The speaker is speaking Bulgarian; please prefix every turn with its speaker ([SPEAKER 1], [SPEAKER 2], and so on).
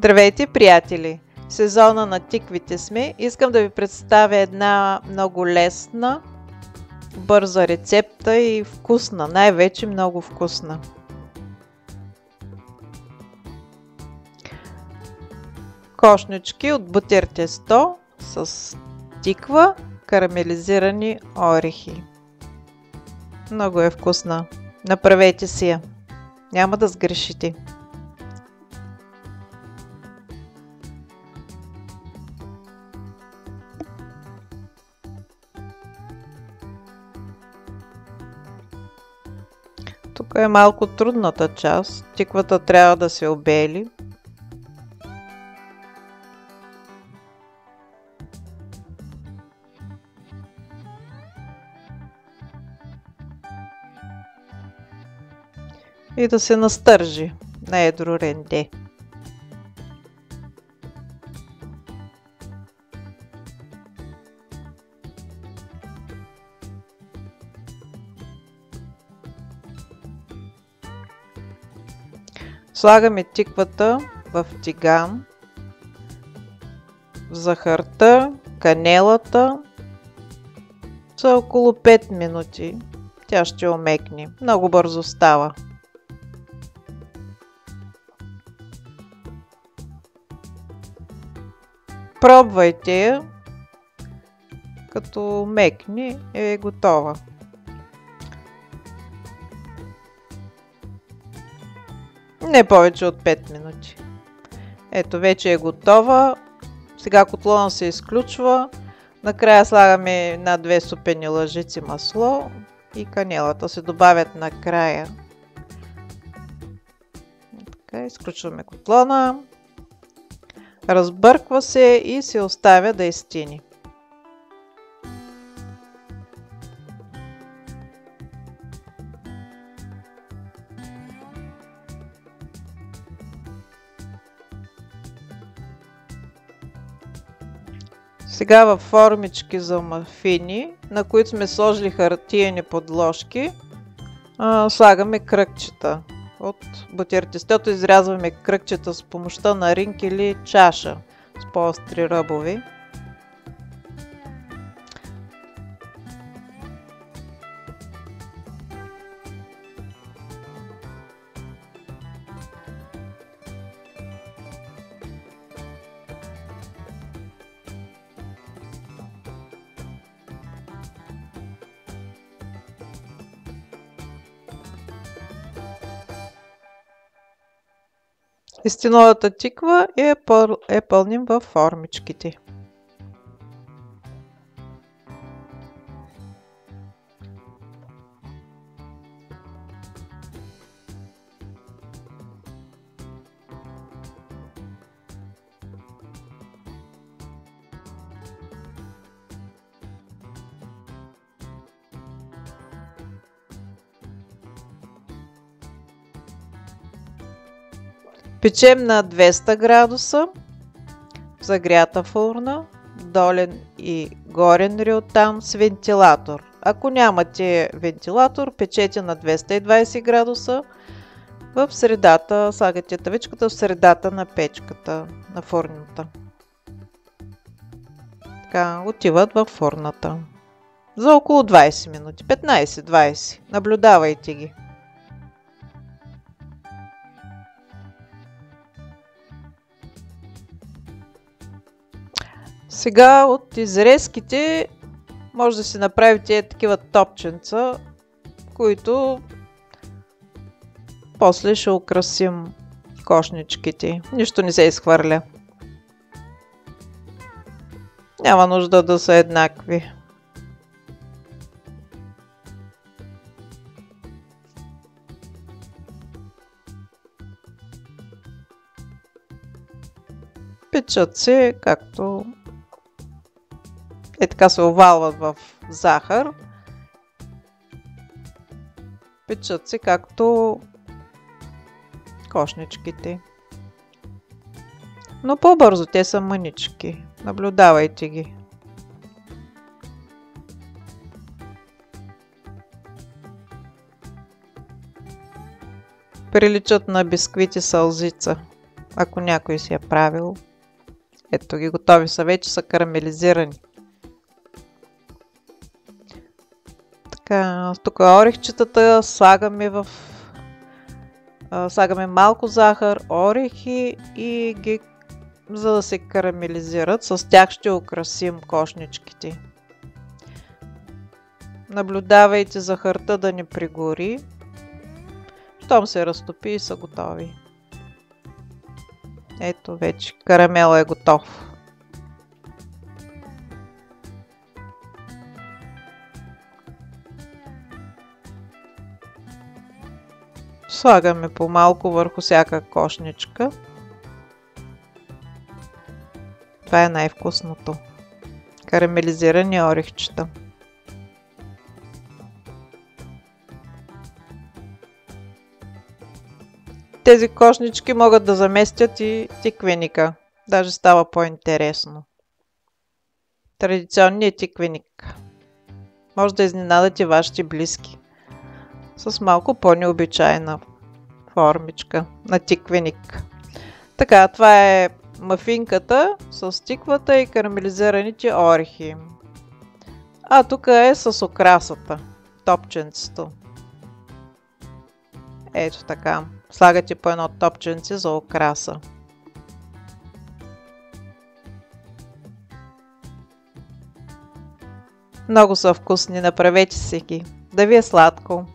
[SPEAKER 1] Здравейте, приятели! В сезона на тиквите сме. Искам да ви представя една много лесна, бърза рецепта и вкусна, най-вече много вкусна. Кошнички от бутер тесто с тиква, карамелизирани орехи. Много е вкусна. Направете си я. Няма да сгрешите. Тук е малко трудната част. Тиквата трябва да се обели. И да се настържи на едро ренде. Слагаме тиквата в тиган, захарта, канелата за около 5 минути. Тя ще омекне. Много бързо става. Пробвайте я, като мекне е готова. Не повече от 5 минути. Ето, вече е готова. Сега котлона се изключва. Накрая слагаме 1-2 супени лъжици масло и канелата се добавят накрая. Така, изключваме котлона. Разбърква се и се оставя да изстини. Сега в формички за мафини, на които сме сложили хартиени подложки, слагаме кръгчета. От бутер тестото изрязваме кръгчета с помощта на ринг или чаша с по-остри ръбови. Истиновата тиква е пълним във формичките. Печем на 200 градуса в загрята фурна, долен и горен рилтан с вентилатор. Ако нямате вентилатор, печете на 220 градуса в средата, слагате тавичката в средата на печката, на фурната. Така, отиват във фурната за около 20 минути, 15-20. Наблюдавайте ги. Сега от изрезките може да си направите такива топченца, които после ще украсим кошничките. Нищо не се изхвърля. Няма нужда да са еднакви. Печат се както така се овалват в захар. Печат се както кошничките. Но по-бързо, те са мънички. Наблюдавайте ги. Приличат на бисквити сълзица. ако някой си е правил. Ето ги, готови са, вече са карамелизирани. Така, тук орехчетата слагаме малко захар, орехи и ги, за да се карамелизират, с тях ще украсим кошничките. Наблюдавайте захарта да не пригори. Щом се разтопи и са готови. Ето вече карамел е готов. Слагаме по малко върху всяка кошничка. Това е най-вкусното. Карамелизирани орехчета. Тези кошнички могат да заместят и тиквеника. Даже става по-интересно. Традиционният тиквеник. Може да изненадат и вашите близки. С малко по-необичайна формичка на тиквеник. Така, това е мафинката с тиквата и карамелизираните орехи. А тук е с окрасата. Топченцето. Ето така. Слагате по едно топченце за окраса. Много са вкусни, направете си ги. Да ви е сладко!